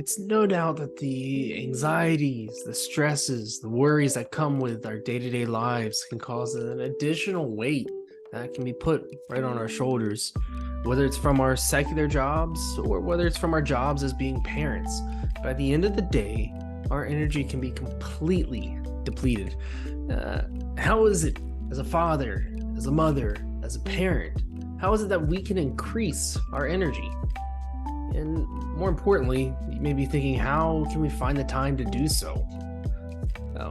It's no doubt that the anxieties, the stresses, the worries that come with our day to day lives can cause an additional weight that can be put right on our shoulders, whether it's from our secular jobs or whether it's from our jobs as being parents. By the end of the day, our energy can be completely depleted. Uh, how is it as a father, as a mother, as a parent? How is it that we can increase our energy? And more importantly, you may be thinking, how can we find the time to do so?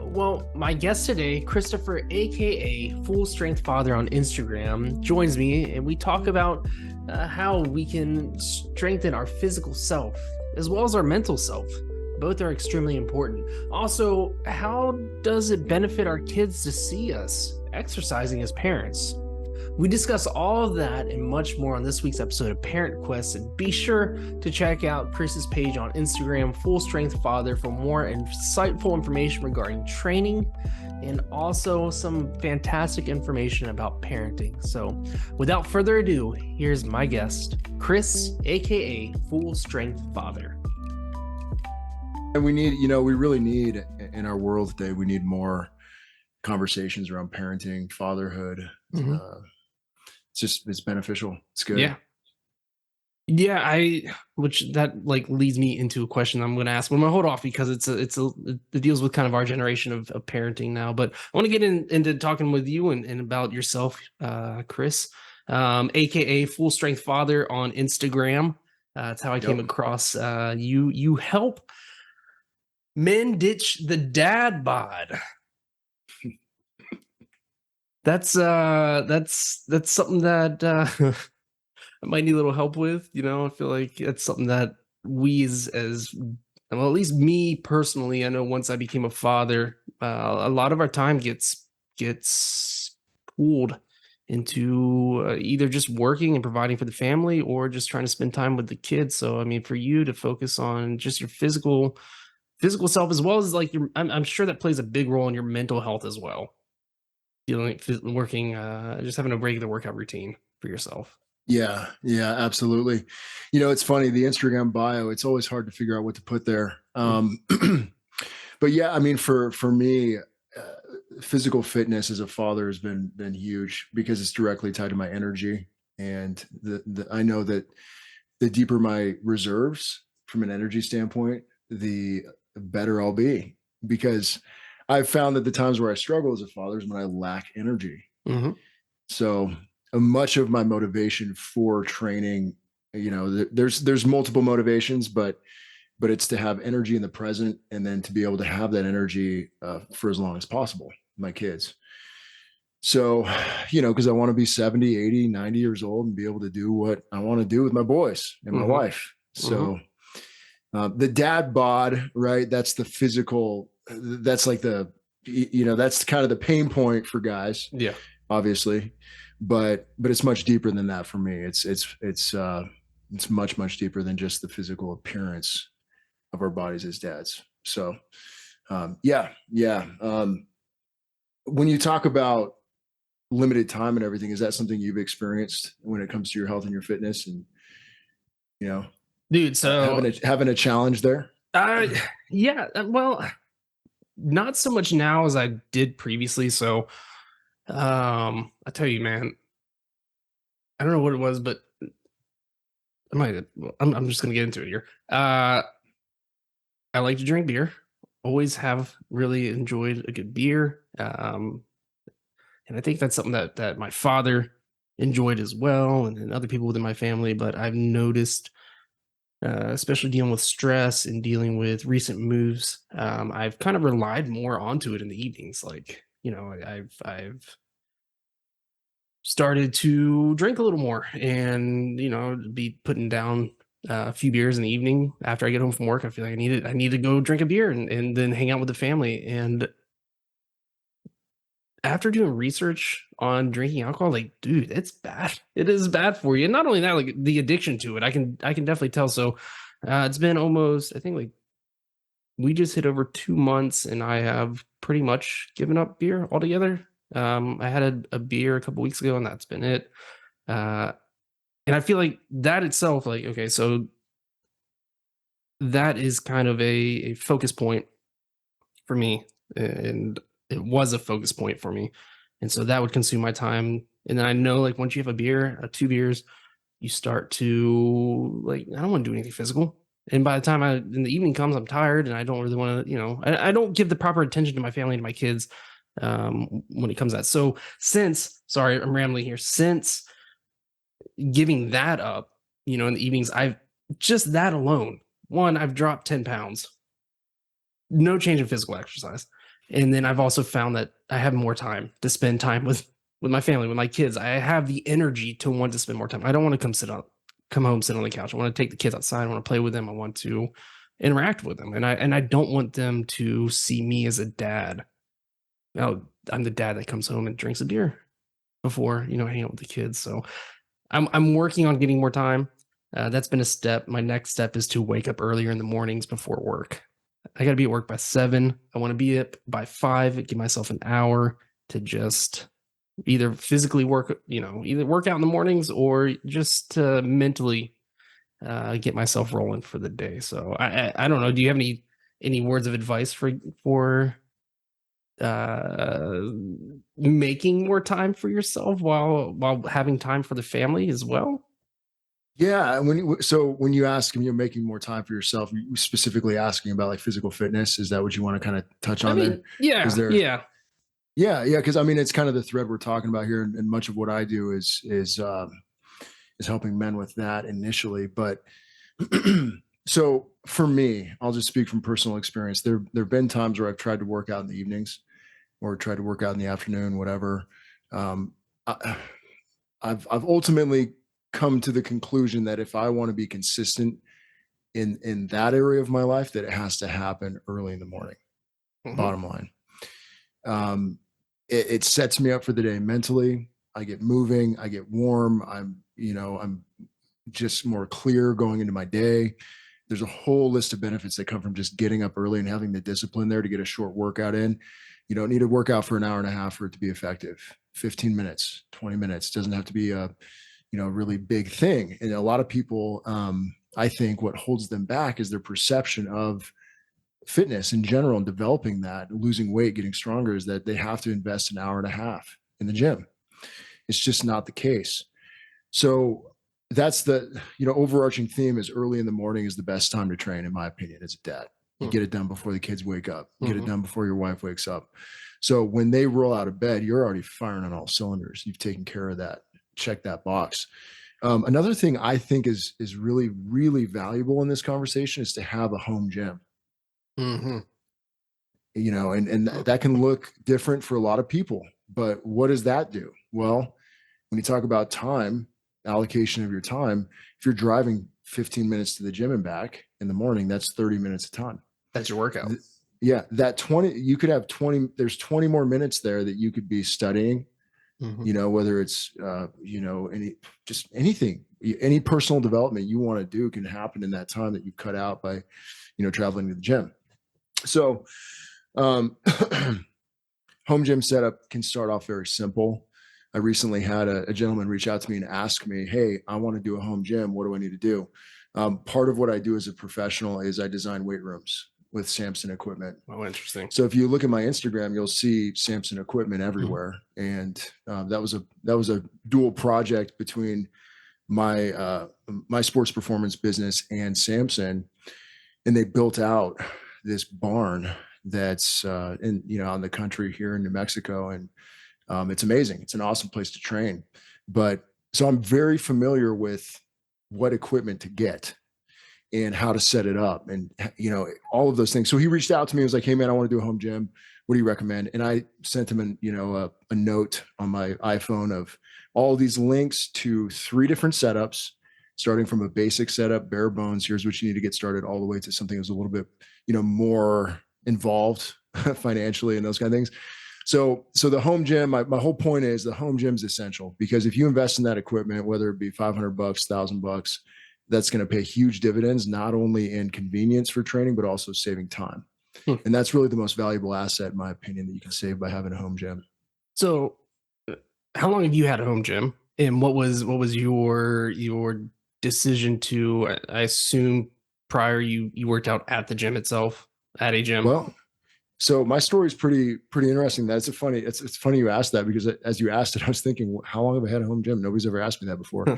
Well, my guest today, Kristoffer, aka Full Strength Father on Instagram, joins me and we talk about how we can strengthen our physical self as well as our mental self. Both are extremely important. Also, how does it benefit our kids to see us exercising as parents? We discuss all of that and much more on this week's episode of Parent Quest, and be sure to check out Chris's page on Instagram, Full Strength Father, for more insightful information regarding training and also some fantastic information about parenting. So without further ado, here's my guest, Chris, aka Full Strength Father. And we really need in our world today, we need more conversations around parenting, fatherhood. It's beneficial. It's good. Which that leads me into a question I'm going to ask. I'm going to hold off because it deals with kind of our generation of parenting now. But I want to get into talking with you and about yourself, Chris, aka Full Strength Father on Instagram. That's how I came across you. You help men ditch the dad bod. That's something that I might need a little help with. I feel like it's something that we as well, at least me personally, I know once I became a father, a lot of our time gets pulled into either just working and providing for the family or just trying to spend time with the kids. So, I mean, for you to focus on just your physical self as well as I'm sure that plays a big role in your mental health as well. Working, just having a regular workout routine for yourself. Yeah, absolutely. It's funny, the Instagram bio, it's always hard to figure out what to put there. But yeah, I mean, for me, physical fitness as a father has been huge because it's directly tied to my energy. And I know that the deeper my reserves from an energy standpoint, the better I'll be, because I've found that the times where I struggle as a father is when I lack energy. So much of my motivation for training, there's multiple motivations, but it's to have energy in the present and then to be able to have that energy for as long as possible, my kids. So, because I want to be 70, 80, 90 years old and be able to do what I want to do with my boys and my wife. So the dad bod, right? That's the physical, that's like that's kind of the pain point for guys. Yeah. Obviously. But it's much deeper than that for me. It's much deeper than just the physical appearance of our bodies as dads. So, when you talk about limited time and everything, is that something you've experienced when it comes to your health and your fitness and, dude, so having a challenge there? Well, not so much now as I did previously. So, I tell you, man, I don't know what it was, but I'm just gonna get into it here. I like to drink beer. Always have really enjoyed a good beer. And I think that's something that my father enjoyed as well, and other people within my family. But I've noticed, especially dealing with stress and dealing with recent moves, I've kind of relied more onto it in the evenings. I've started to drink a little more and be putting down a few beers in the evening after I get home from work. I feel like I need to go drink a beer and then hang out with the family. And after doing research on drinking alcohol, dude, it's bad. It is bad for you. And not only that, the addiction to it, I can definitely tell. So it's been almost, I think, we just hit over 2 months and I have pretty much given up beer altogether. I had a beer a couple weeks ago and that's been it. And I feel like that itself, okay, so that is kind of a focus point for me, and it was a focus point for me, and so that would consume my time. And then I know, like, once you have a beer, 2 beers, you start to, like, I don't want to do anything physical. And by the time in the evening comes, I'm tired and I don't really want to, I don't give the proper attention to my family and my kids when it comes to that. So sorry, I'm rambling here. Since giving that up, in the evenings, I've just that alone, one, I've dropped 10 pounds, no change in physical exercise. And then I've also found that I have more time to spend time with my family, with my kids. I have the energy to want to spend more time. I don't want to come home, sit on the couch. I want to take the kids outside. I want to play with them. I want to interact with them. And I don't want them to see me as a dad. Now, I'm the dad that comes home and drinks a beer before, hanging out with the kids. So I'm working on getting more time. That's been a step. My next step is to wake up earlier in the mornings before work. I got to be at work by 7. I want to be up by 5. Give myself an hour to just either physically work, either work out in the mornings or just to mentally get myself rolling for the day. So I don't know. Do you have any words of advice for making more time for yourself while having time for the family as well? Yeah, when you ask and you're making more time for yourself, you specifically asking about like physical fitness, is that what you want to kind of touch I on there? mean, Is yeah, there yeah. Yeah, because I mean it's kind of the thread we're talking about here, and much of what I do is helping men with that initially. But so for me, I'll just speak from personal experience. There've been times where I've tried to work out in the evenings or tried to work out in the afternoon, whatever. Um, I, I've ultimately come to the conclusion that if I want to be consistent in that area of my life, that it has to happen early in the morning. Hmm. Bottom line, um, it sets me up for the day mentally. I get moving, I get warm. I'm just more clear going into my day. There's a whole list of benefits that come from just getting up early and having the discipline there to get a short workout in. You don't need to work out for an hour and a half for it to be effective. 15 minutes, 20 minutes doesn't have to be a really big thing. And a lot of people, I think what holds them back is their perception of fitness in general and developing that, losing weight, getting stronger, is that they have to invest an hour and a half in the gym. It's just not the case. So that's the overarching theme is early in the morning is the best time to train, in my opinion, as a dad. You get it done before the kids wake up. You get it Hmm. done before your wife wakes up. So when they roll out of bed, you're already firing on all cylinders. You've taken care of that. Check that box. Another thing I think is really, really valuable in this conversation is to have a home gym. Hmm. And that can look different for a lot of people. But what does that do? Well, when you talk about time, allocation of your time, if you're driving 15 minutes to the gym and back in the morning, that's 30 minutes of time. That's your workout. Yeah, that 20, you could have 20, there's 20 more minutes there that you could be studying, Hmm. whether it's, just anything, any personal development you want to do can happen in that time that you cut out by, traveling to the gym. So, um, home gym setup can start off very simple. I recently had a gentleman reach out to me and ask me, "Hey, I want to do a home gym. What do I need to do?" Part of what I do as a professional is I design weight rooms with Samson equipment. Oh, interesting. So if you look at my Instagram, you'll see Samson equipment Mhm. everywhere, and that was a dual project between my sports performance business and Samson, and they built out this barn that's in on the country here in New Mexico, and it's amazing. It's an awesome place to train. But so I'm very familiar with what equipment to get and how to set it up and all of those things. So he reached out to me and was like, "Hey man, I want to do a home gym. What do you recommend?" And I sent him a note on my iPhone of all these links to 3 different setups, starting from a basic setup, bare bones. Here's what you need to get started, all the way to something that's a little bit more involved financially and those kind of things. So the home gym, my whole point is the home gym is essential, because if you invest in that equipment, whether it be $500, $1,000, that's going to pay huge dividends, not only in convenience for training, but also saving time. Hmm. And that's really the most valuable asset, in my opinion, that you can save by having a home gym. So, how long have you had a home gym, and what was your decision to? I assume prior you worked out at the gym itself, at a gym? Well, so my story is pretty interesting. That's a funny. It's funny you asked that, because as you asked it, I was thinking, how long have I had a home gym? Nobody's ever asked me that before.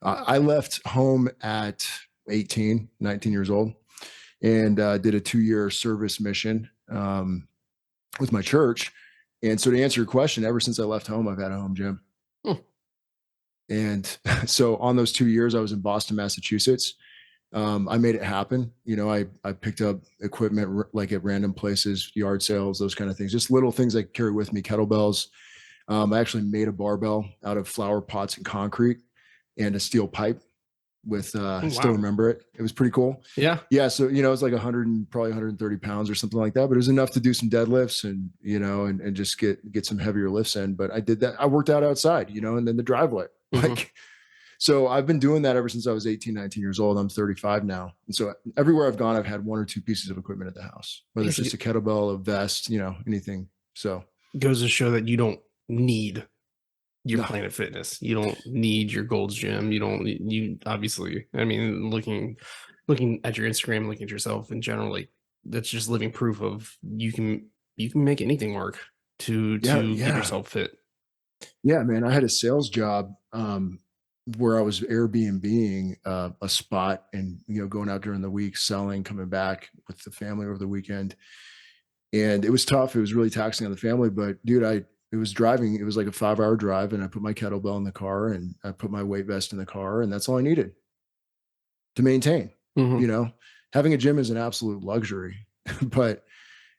I left home at 18, 19 years old, and did a 2-year service mission with my church. And so, to answer your question, ever since I left home, I've had a home gym. Hmm. And so, on those 2 years, I was in Boston, Massachusetts. I made it happen. I picked up equipment like at random places, yard sales, those kind of things, just little things I carry with me, kettlebells. I actually made a barbell out of flower pots and concrete and a steel pipe with, Oh, still wow. remember it. It was pretty cool. Yeah. Yeah. So, it's like 100 and probably 130 pounds or something like that, but it was enough to do some deadlifts and, and just get some heavier lifts in. But I did that. I worked out outside, and then the driveway, Hmm. like, so I've been doing that ever since I was 18, 19 years old. I'm 35 now. And so everywhere I've gone, I've had 1 or 2 pieces of equipment at the house, whether it's Yes, just a it kettlebell, a vest, anything. So goes to show that you don't need your no, Planet Fitness. You don't need your Gold's Gym. You don't. You obviously. I mean, looking at your Instagram, looking at yourself in general, like that's just living proof of you can make anything work yeah, to get yeah, yourself fit. yeah, man. I had a sales job where I was Airbnb-ing a spot and, going out during the week, selling, coming back with the family over the weekend. And it was tough. It was really taxing on the family, but dude, it was driving. It was like a 5-hour drive, and I put my kettlebell in the car and I put my weight vest in the car, and that's all I needed to maintain. Hmm. You know, Having a gym is an absolute luxury. But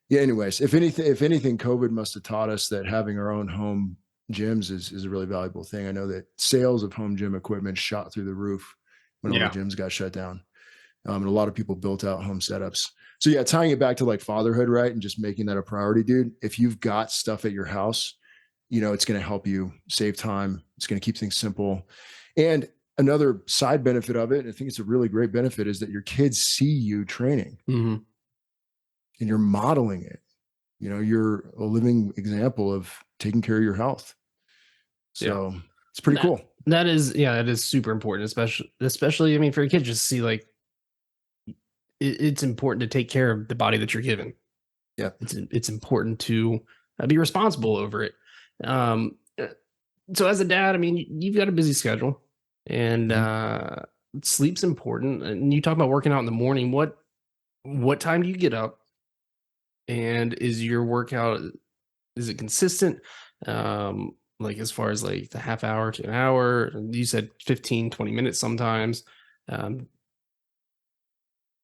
yeah, anyways, if anything, COVID must have taught us that having our own home gyms is a really valuable thing. I know that sales of home gym equipment shot through the roof when all the Yeah. gyms got shut down. And a lot of people built out home setups. So yeah, tying it back to like fatherhood, right? And just making that a priority, dude. If you've got stuff at your house, it's going to help you save time. It's going to keep things simple. And another side benefit of it, I think it's a really great benefit, is that your kids see you training Hmm. and you're modeling it. You're a living example of taking care of your health. Yeah. So it's pretty That cool. that is yeah, that is super important, especially I mean for a kid just see like it's important to take care of the body that you're given. Yeah. It's important to be responsible over it. Um, uh, so as a dad, I mean, you've got a busy schedule, and Mhm. sleep's important. And you talk about working out in the morning. What time do you get up? And is your workout is it consistent? Like as far as like the half hour to an hour, you said 15-20 minutes sometimes. Um,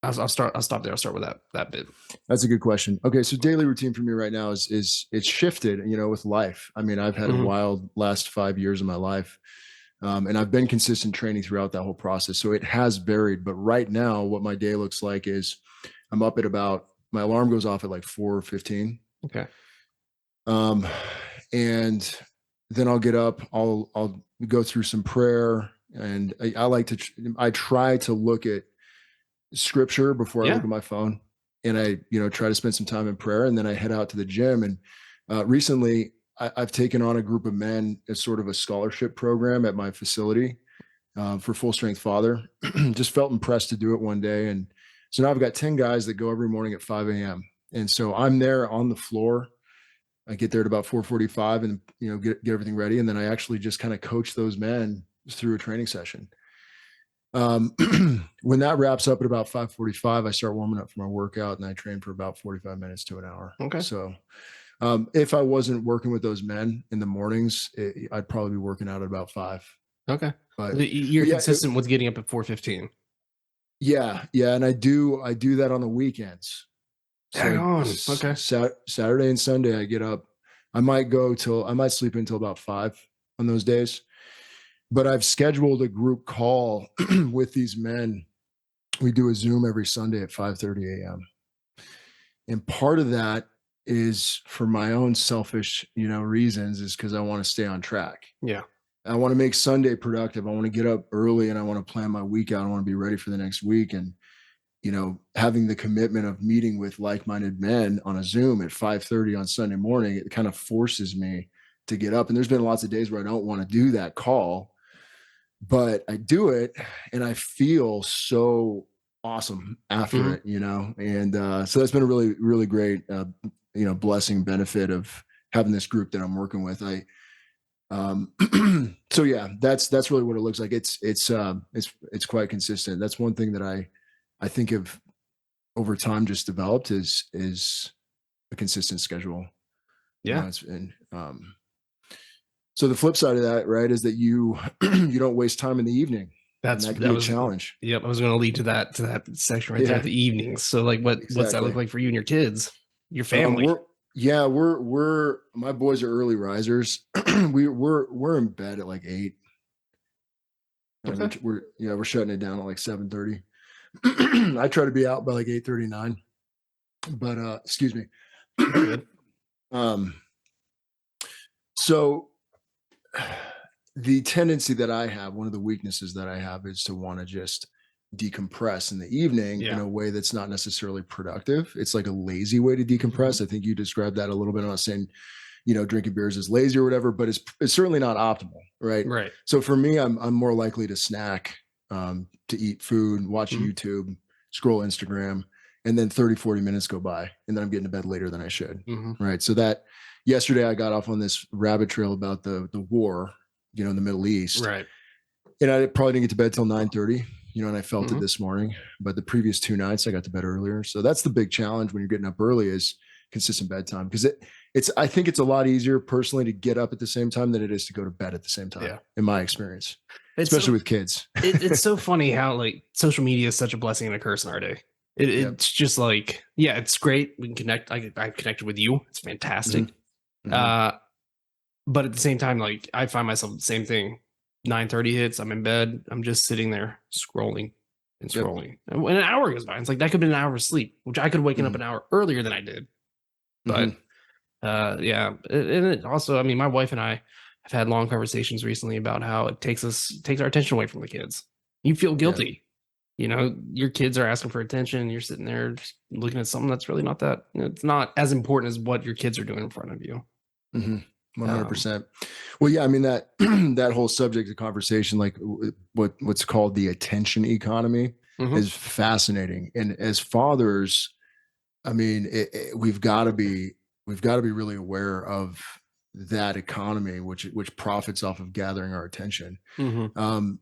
I'll stop there. I'll start with that bit. That's a good question. Okay, so daily routine for me right now is it's shifted, with life. I mean, I've had a Hmm. wild last 5 years of my life, and I've been consistent training throughout that whole process. So it has varied. But right now, what my day looks like is I'm up at about, my alarm goes off at like 4:15, Okay. um, and then I'll get up. I'll go through some prayer, and I like to I try to look at scripture before I look Yeah. at my phone, and I try to spend some time in prayer, and then I head out to the gym. And recently I've taken on a group of men as sort of a scholarship program at my facility for Full Strength Father. Just felt impressed to do it one day, and so now I've got 10 guys that go every morning at 5 a.m. And so I'm there on the floor. I get there at about 4:45 and get everything ready, and then I actually just kind of coach those men through a training session. Um, when that wraps up at about 5:45, I start warming up for my workout, and I train for about 45 minutes to an hour. Okay. So, if I wasn't working with those men in the mornings, I'd probably be working out at about 5. Okay. But, You're but yeah, consistent with getting up at 4:15. yeah, yeah, and I do that on the weekends. So Hang like on. Okay. Saturday and Sunday, I get up. I might sleep until about 5 on those days. But I've scheduled a group call with these men. We do a Zoom every Sunday at 5:30 a.m. And part of that is for my own selfish, reasons, is because I want to stay on track. Yeah. I want to make Sunday productive. I want to get up early and I want to plan my week out. I want to be ready for the next week. And, having the commitment of meeting with like-minded men on a Zoom at 5:30 on Sunday morning, it kind of forces me to get up. And there's been lots of days where I don't want to do that call, but I do it and I feel so awesome after Hmm. it, and so that's been a really, really great, blessing benefit of having this group that I'm working with. So yeah, that's really what it looks like. It's quite consistent. That's one thing that I think of over time just developed is a consistent schedule. Yeah. It's and so the flip side of that, right, is that you you don't waste time in the evening, and that can That be a was, challenge. yep. I was going to lead to that section right there, Yeah, the evenings. So like, what's that look exactly. like for you and your kids, your family? We're yeah, we're my boys are early risers. We're in bed at like 8. Okay. We're shutting it down at like 7:30. I try to be out by like 8:39, but excuse me. You're good. um so the tendency that I have, one of the weaknesses that I have is to want to just decompress in the evening in Yeah. a way that's not necessarily productive. It's like a lazy way to Hmm. decompress. I think you described that a little bit. I'm not saying, drinking beers is lazy or whatever, but it's certainly not optimal, right? Right. So for me, I'm more likely to snack, to eat food, watch Hmm. YouTube, scroll Instagram, and then 30, 40 minutes go by, and then I'm getting to bed later than I should. Hmm. Right. So that yesterday I got off on this rabbit trail about the war, in the Middle East. Right. And I probably didn't get to bed till 9:30, and I felt it Hmm. this morning. But the previous 2 nights I got to bed earlier. So that's the big challenge when you're getting up early is consistent bedtime. Because I think it's a lot easier personally to get up at the same time than it is to go to bed at the same time, Yeah. in my experience, It's especially so with kids. it's so funny how like social media is such a blessing and a curse in our day. Yep. It's just like, yeah, it's great. We can connect. I connected with you. It's Hmm. fantastic. Hmm. Uh, but at the same time, like I find myself the same thing. 9:30 hits. I'm in bed. I'm just sitting there scrolling and Yep. scrolling. And when an hour goes by, it's like that could have been an hour of sleep, which I could have waken up Hmm. an hour earlier than I did. But Hmm. yeah, and it also, I mean, my wife and I have had long conversations recently about how it takes our attention away from the kids. You feel Yeah. guilty. Your kids are asking for attention, and you're sitting there just looking at something that's really not that. It's not as important as what your kids are doing in front of you. Hmm. Um, 100%. Well, yeah, I mean that that whole subject of conversation, like what's called the attention economy, mhm. is fascinating. And as fathers, I mean, we've got to be really aware of that economy, which profits off of gathering our attention. Mhm. Um,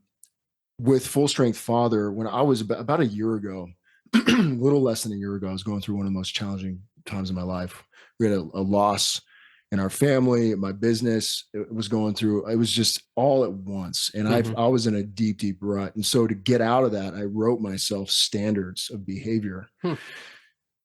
with Full Strength Father, when I was about a year ago, a little less than a year ago, I was going through one of the most challenging times of my life. We had a loss in our family, my business. It was going through. It was just all at once, and Mhm. I was in a deep, deep rut. And so to get out of that, I wrote myself standards of behavior, Hmm.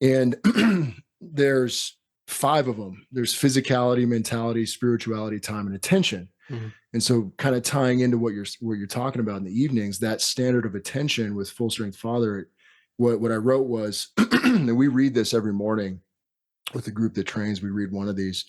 and there's 5 of them. There's physicality, mentality, spirituality, time, and attention. Mhm. And so kind of tying into what you're talking about in the evenings, that standard of attention with Full Strength Father, what I wrote was, and we read this every morning with the group that trains, we read one of these,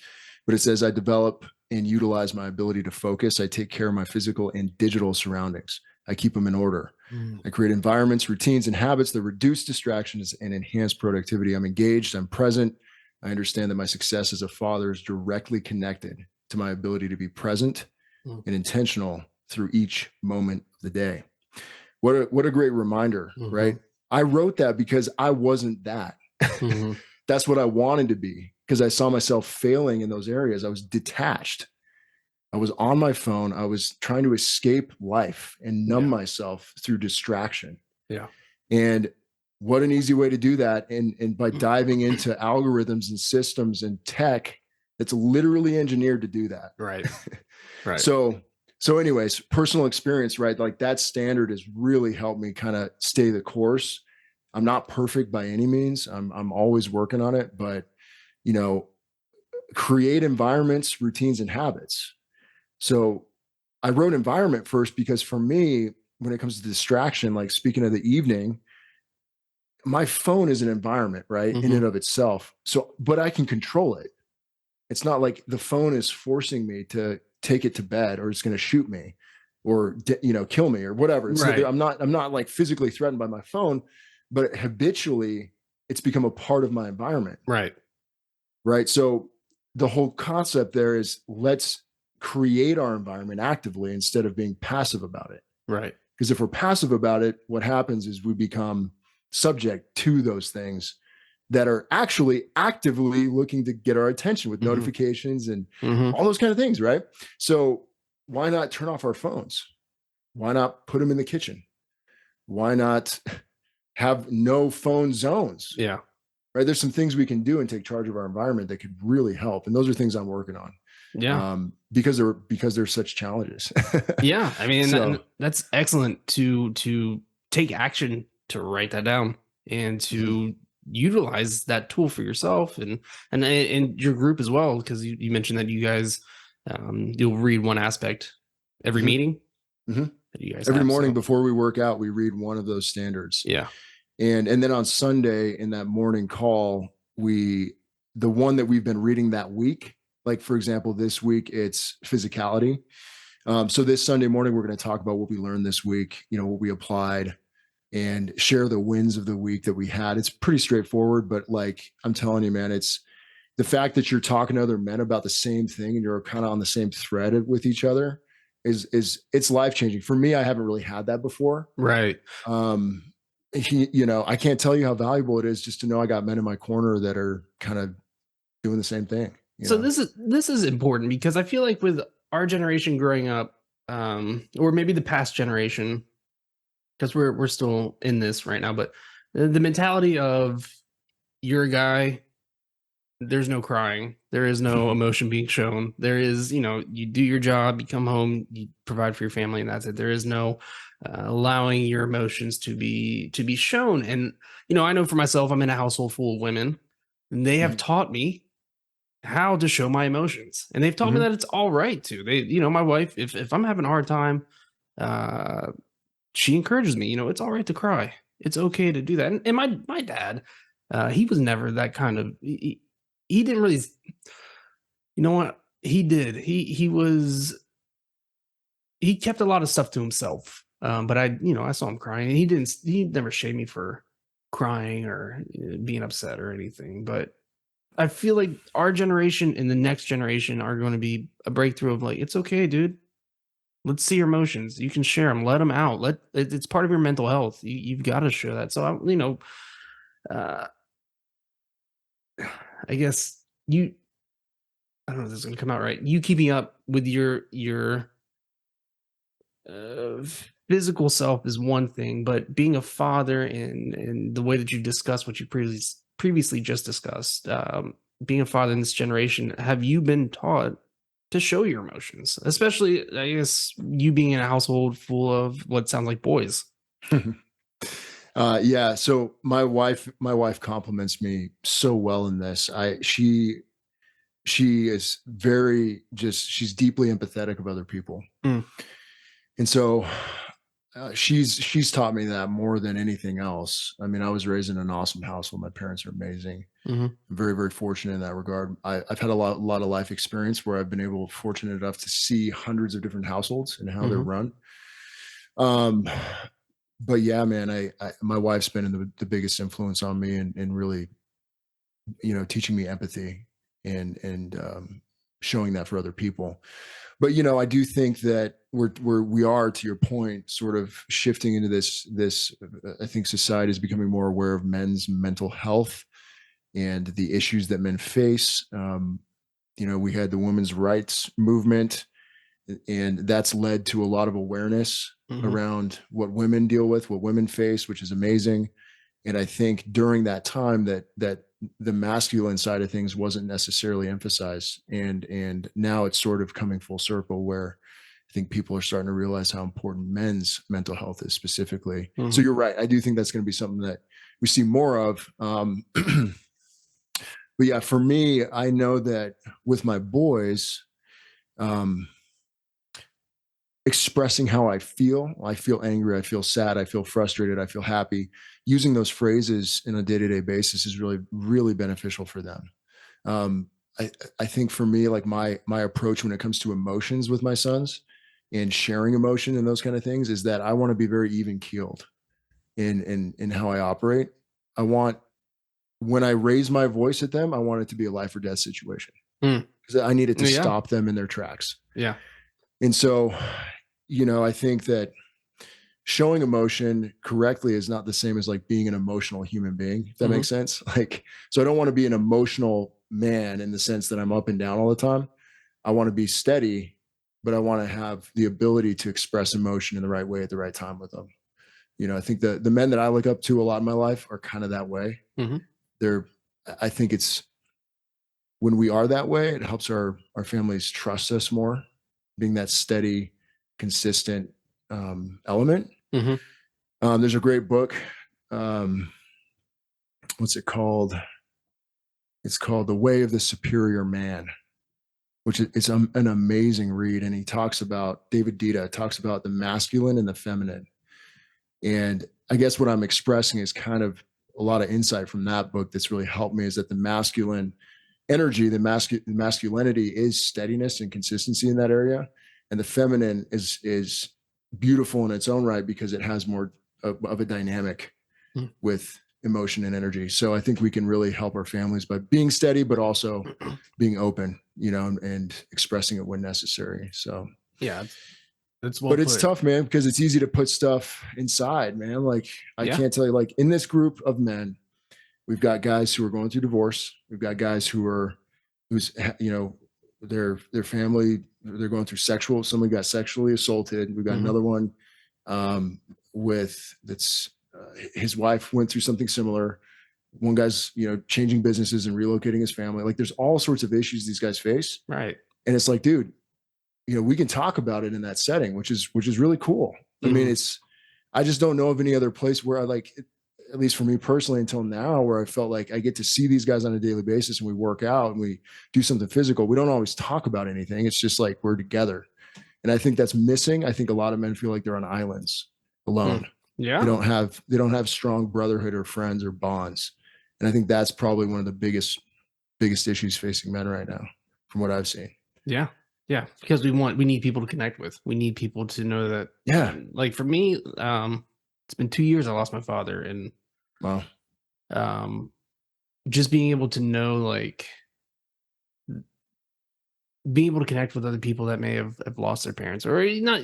but it says, I develop and utilize my ability to focus. I take care of my physical and digital surroundings. I keep them in order. Mhm. I create environments, routines, and habits that reduce distractions and enhance productivity. I'm engaged. I'm present. I understand that my success as a father is directly connected to my ability to be present Mhm. and intentional through each moment of the day. What a great reminder, right? Mhm. I wrote that because I wasn't that. Mhm. That's what I wanted to be because I saw myself failing in those areas. I was detached. I was on my phone. I was trying to escape life and numb Yeah. myself through distraction. Yeah. And what an easy way to do that. And by diving into algorithms and systems and tech that's literally engineered to do that. Right. Right. So, so anyways, personal experience, right? Like that standard has really helped me kind of stay the course. I'm not perfect by any means. I'm always working on it, but you know, create environments, routines, and habits. So I wrote environment first because for me, when it comes to distraction, like speaking of the evening, my phone is an environment, right? In and Mhm. of itself. So, but I can control it. It's not like the phone is forcing me to take it to bed or it's going to shoot me or kill me or whatever. It's Right. I'm not like physically threatened by my phone, but habitually it's become a part of my environment, Right. right? So the whole concept there is let's create our environment actively instead of being passive about it. Right. Because if we're passive about it, what happens is we become subject to those things that are actually actively looking to get our attention with Mm-hmm. notifications and Mm-hmm. all those kind of things, right? So why not turn off our phones? Why not put them in the kitchen? Why not have no phone zones? Yeah. Right? There's some things we can do and take charge of our environment that could really help, and those are things I'm working on, Yeah. because there's such challenges. Yeah. I mean, So that's excellent to take action to write that down and mhm, to utilize that tool for yourself and your group as well. Because you mentioned that you guys you'll read one aspect every mhm, meeting mhm. that you guys Every have. morning So before we work out, we read one of those standards. yeah. And then on Sunday in that morning call, the one that we've been reading that week, like for example, this week it's physicality. So this Sunday morning, we're going to talk about what we learned this week, what we applied, and share the wins of the week that we had. It's pretty straightforward, but like I'm telling you, man, it's the fact that you're talking to other men about the same thing and you're kind of on the same thread with each other is it's life changing. For me, I haven't really had that before. Right. Um, I can't tell you how valuable it is just to know I got men in my corner that are kind of doing the same thing. So this is important because I feel like with our generation growing up, or maybe the past generation, because we're still in this right now, but the mentality of you're a guy, there's no crying, there is no emotion being shown, there is, you do your job, you come home, you provide for your family, and that's it. There is no allowing your emotions to be shown. And I know for myself, I'm in a household full of women, and they have Mhm, taught me how to show my emotions, and they've taught me mhm, that it's all right to. My wife, if I'm having a hard time, uh she encourages me, it's all right to cry. It's okay to do that. And my dad, he was never that kind of he didn't really, you know what? He did. He kept a lot of stuff to himself. But I saw him crying, and he never shamed me for crying or being upset or anything. But I feel like our generation and the next generation are going to be a breakthrough of like, it's okay, dude. Let's see your emotions. You can share them. Let them out. It's part of your mental health. You've got to show that. So uh, I guess I don't know if this is gonna come out right. You keeping up with your uh, physical self is one thing, but being a father and the way that you discuss what you previously just discussed, being a father in this generation, have you been taught to show your emotions? Especially, I guess, you being in a household full of what sounds like boys. mhm. Yeah. So my wife compliments me so well in this. She is very she's deeply empathetic of other people. Mm, And so she's taught me that more than anything else. I mean, I was raised in an awesome household. My parents are amazing. mhm, I'm very, very fortunate in that regard. I've had a lot of life experience where I've been fortunate enough to see hundreds of different households and how they're mhm, run. Um, but yeah, man, my wife's been the biggest influence on me and really, teaching me empathy and showing that for other people. But I do think that we are, to your point, sort of shifting into this. I think society is becoming more aware of men's mental health and the issues that men face. We had the women's rights movement, and that's led to a lot of awareness mhm, around what women deal with, what women face, which is amazing. And I think during that time that the masculine side of things wasn't necessarily emphasized, and now it's sort of coming full circle where I think people are starting to realize how important men's mental health is specifically. So mhm. you're right. I do think that's going to be something that we see more of. But yeah, for me, I know that with my boys, um, expressing how I feel angry, I feel sad, I feel frustrated, I feel happy. Using those phrases in a day to day basis is really, really beneficial for them. Um, I, I think for me, like my approach when it comes to emotions with my sons and sharing emotion and those kind of things is that I want to be very even keeled in how I operate. I want when I raise my voice at them, I want it to be a life or death situation Mm. because I needed to Yeah, stop them in their tracks. yeah. And so, I think that showing emotion correctly is not the same as like being an emotional human being, if that Hmm. makes sense. Like, so I don't want to be an emotional man in the sense that I'm up and down all the time. I want to be steady, but I want to have the ability to express emotion in the right way at the right time with them. I think the men that I look up to a lot in my life are kind of that way. Hmm. They're, I think it's when we are that way, it helps our families trust us more, being that steady, consistent element. Hmm. There's a great book. Um, what's it called? It's called The Way of the Superior Man, which is an amazing read. And he talks about, David Dita talks about the masculine and the feminine. And I guess what I'm expressing is kind of a lot of insight from that book that's really helped me, is that the masculine energy, the masculinity is steadiness and consistency in that area. And the feminine is beautiful in its own right because it has more of a dynamic with emotion and energy. So I think we can really help our families by being steady, but also being open, and expressing it when necessary. So Yeah, it's well but it's put. tough, man, because it's easy to put stuff inside, man. Like, I Yeah. can't tell you, like, in this group of men, we've got guys who are going through divorce. We've got guys who's, their family, they're going through someone got sexually assaulted. We've got Hmm. another one with that's his wife went through something similar. One guy's, changing businesses and relocating his family. Like, there's all sorts of issues these guys face. Right. And it's like, dude, we can talk about it in that setting, which is really cool. I mean, Hmm. I just don't know of any other place where at least for me personally until now, where I felt like I get to see these guys on a daily basis and we work out and we do something physical. We don't always talk about anything. It's just like we're together. And I think that's missing. I think a lot of men feel like they're on islands alone. They Yeah. don't have strong brotherhood or friends or bonds. And I think that's probably one of the biggest issues facing men right now, from what I've seen. Yeah. Yeah. Because we need people to connect with. We need people to know that, Yeah. like for me, it's been 2 years I lost my father, and Wow. um just being able to know, like, being able to connect with other people that may have lost their parents, or not,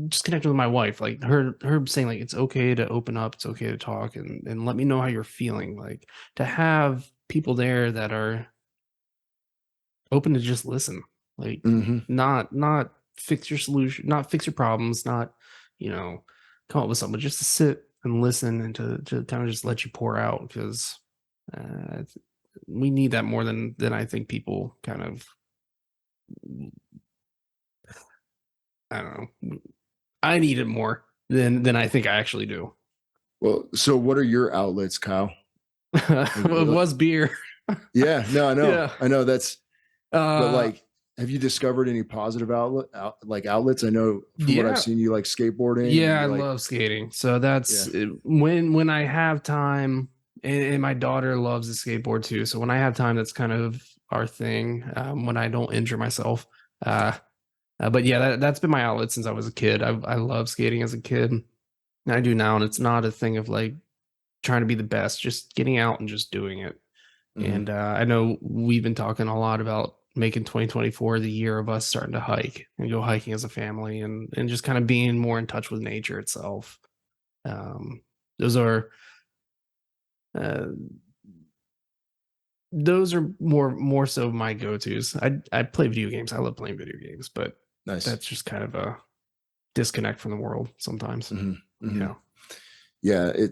just connect with my wife, like her saying like it's okay to open up, it's okay to talk, and let me know how you're feeling, like to have people there that are open to just listen, like Mm-hmm. not fix your solution, not fix your problems, not, you know, come up with something, but just to sit and listen and to kind of just let you pour out, because uh, we need that more than I think people kind of, I don't know. I need it more than I think I actually do. Well, so what are your outlets, Kyle? Well, it was beer. Yeah, no, Yeah. I know that's, but Uh, like, have you discovered any positive like outlets? I know from what I've yeah. seen, you like skateboarding and Yeah, I you like, love skating. So yeah. when I have time, and my daughter loves the skateboard too. So when I have time, that's kind of our thing. When I don't injure myself. Uh, but yeah, that's been my outlet since I was a kid. I love skating as a kid. And I do now, and it's not a thing of like trying to be the best, just getting out and just doing it. Hmm. And I know we've been talking a lot about making 2024 the year of us starting to hike and go hiking as a family, and just kind of being more in touch with nature itself. Um, those are uh, those are more so my go-tos. I play video games. I love playing video games, but Nice. that's just kind of a disconnect from the world sometimes. Hmm. Hmm. Yeah. Yeah.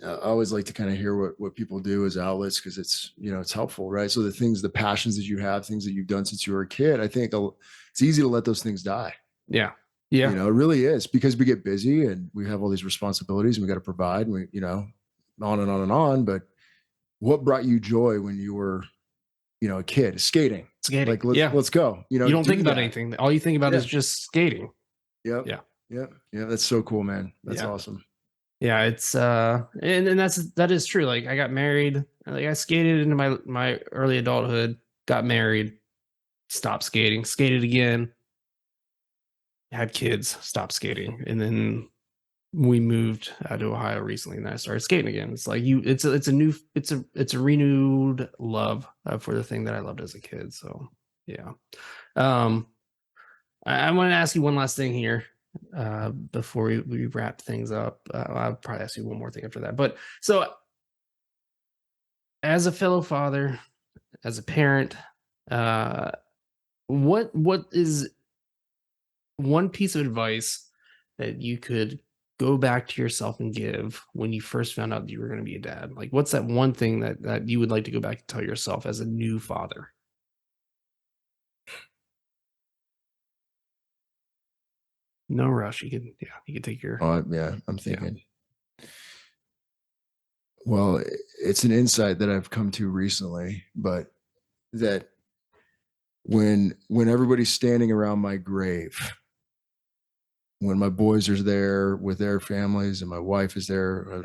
I always like to kind of hear what people do as outlets, because it's helpful, right? So the passions that you have, things that you've done since you were a kid, I think it's easy to let those things die. Yeah. Yeah. It really is, because we get busy and we have all these responsibilities and we got to provide, and on and on and on. But what brought you joy when you were, a kid? Skating. Skating. Like, let's Yeah. let's go, You don't think do about that. anything. All you think about is Yeah. just skating. Yep. Yeah. Yep. Yeah. That's so cool, man. That's Yeah. awesome. Yeah, it's and that is true. Like I got married, like I skated into my early adulthood, got married, stopped skating, skated again, had kids, stopped skating, and then we moved out to Ohio recently, and I started skating again. It's like it's a renewed love for the thing that I loved as a kid. So yeah, um, I want to ask you one last thing here. before we wrap things up. I'll probably ask you one more thing after that. But so, as a fellow father, as a parent, uh, what is one piece of advice that you could go back to yourself and give when you first found out you were going to be a dad? Like, what's that one thing that you would like to go back and tell yourself as a new father? No rush. You can take your Yeah, I'm yeah. thinking. Well, it's an insight that I've come to recently, but that when everybody's standing around my grave, when my boys are there with their families and my wife is there,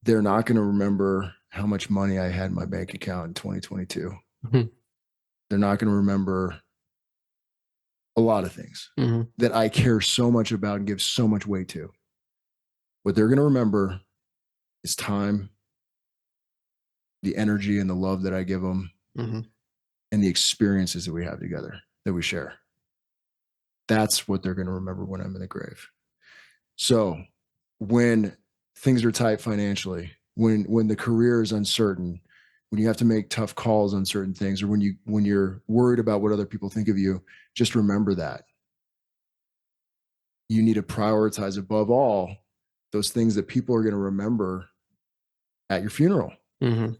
they're not going to remember how much money I had in my bank account in 2022. Mhm, They're not going to remember a lot of things mhm, that I care so much about and give so much weight to. What they're going to remember is time, the energy and the love that I give them, mhm, and the experiences that we have together that we share. That's what they're going to remember when I'm in the grave. So when things are tight financially, when the career is uncertain, when you have to make tough calls on certain things, or when you're worried about what other people think of you, just remember that you need to prioritize above all those things that people are going to remember at your funeral, mhm.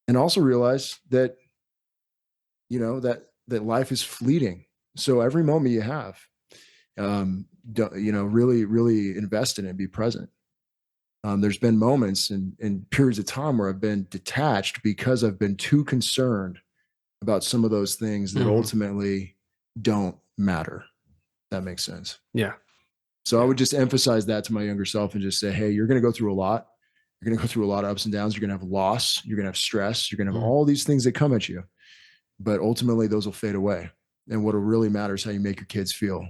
and also realize that that life is fleeting. So every moment you have, really invest in it and be present. There's been moments and periods of time where I've been detached because I've been too concerned about some of those things that Mhm. ultimately don't matter. That makes sense. Yeah, So I yeah. would just emphasize that to my younger self and just say, hey, you're going to go through a lot. You're going to go through a lot of ups and downs. You're going to have loss. You're going to have stress. You're going to have Mhm. all these things that come at you. But ultimately, those will fade away. And what will really matter is how you make your kids feel,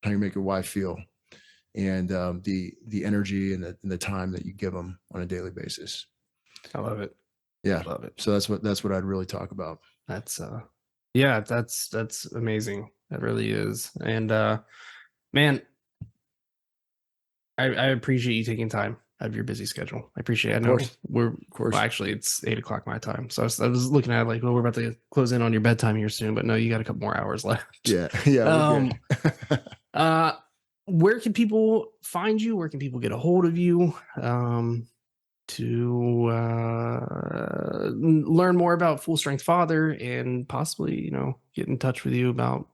how you make your wife feel, and the energy and the time that you give them on a daily basis. I love it. Yeah. Love it. So that's what I'd really talk about. That's yeah, that's amazing. That really is. And man, I appreciate you taking time out of your busy schedule. I appreciate it. I Of know course. we're Of well, course. actually it's 8 o'clock my time. So I was looking at like, well, we're about to close in on your bedtime here soon, but no, you got a couple more hours left. Yeah. Yeah. We're good. Um uh where can people find you? Where can people get a hold of you? To learn more about Full Strength Father and possibly, get in touch with you about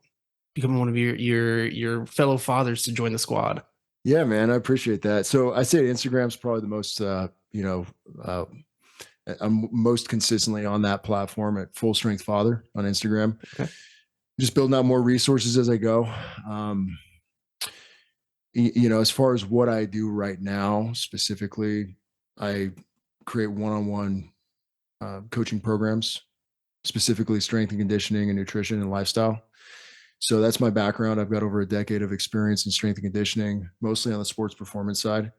becoming one of your fellow fathers to join the squad. Yeah, man. I appreciate that. So I say Instagram's probably the most, uh, I'm most consistently on that platform at Full Strength Father on Instagram. Okay. Just building out more resources as I go. Um, as far as what I do right now specifically, I create one-on-one coaching programs, specifically strength and conditioning and nutrition and lifestyle. So that's my background. I've got over a decade of experience in strength and conditioning, mostly on the sports performance side.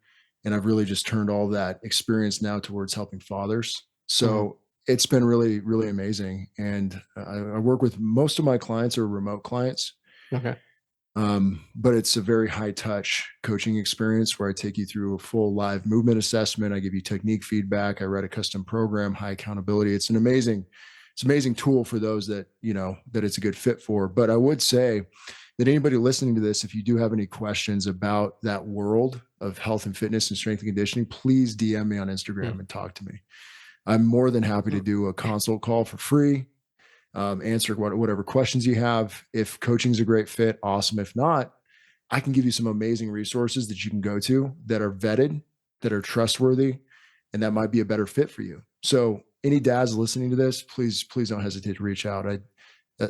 And I've really just turned all that experience now towards helping fathers. Mhm. So it's been really, really amazing. And I work with most of my clients are remote clients. Okay. But it's a very high touch coaching experience where I take you through a full live movement assessment. I give you technique feedback. I write a custom program, high accountability. It's an amazing tool for those that it's a good fit for. But I would say that anybody listening to this, if you do have any questions about that world of health and fitness and strength and conditioning, please DM me on Instagram Mm. and talk to me. I'm more than happy to Mm. do a consult call for free, answer whatever questions you have. If coaching's a great fit, awesome. If not, I can give you some amazing resources that you can go to that are vetted, that are trustworthy, and that might be a better fit for you. So any dads listening to this, please don't hesitate to reach out.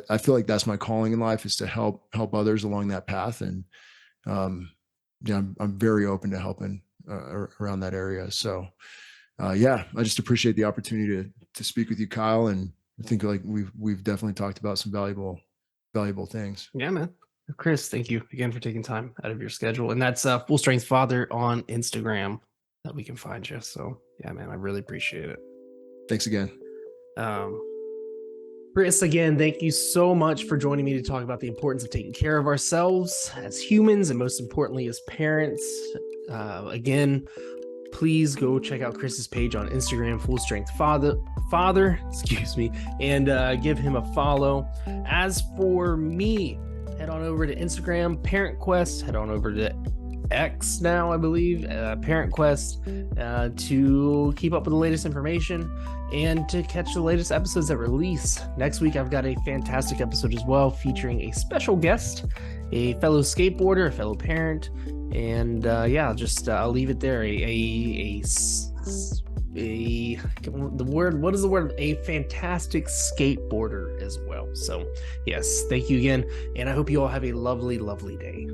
I feel like that's my calling in life, is to help others along that path. And um, yeah, I'm very open to helping around that area. So yeah, I just appreciate the opportunity to speak with you, Kyle. And I think like we've definitely talked about some valuable things. Yeah, man. Chris, thank you again for taking time out of your schedule. And that's Full Strength Father on Instagram that we can find you. So yeah, man, I really appreciate it. Thanks again. Um, Chris, again, thank you so much for joining me to talk about the importance of taking care of ourselves as humans and most importantly as parents. Again, please go check out Chris's page on Instagram, Full Strength Father, excuse me, and give him a follow. As for me, head on over to Instagram, Parent Quest, head on over to X now, I believe, Parent Quest, to keep up with the latest information and to catch the latest episodes that release. Next week, I've got a fantastic episode as well featuring a special guest, a fellow skateboarder, a fellow parent, and I'll leave it there. What is the word? A fantastic skateboarder as well. So yes, thank you again, and I hope you all have a lovely, lovely day.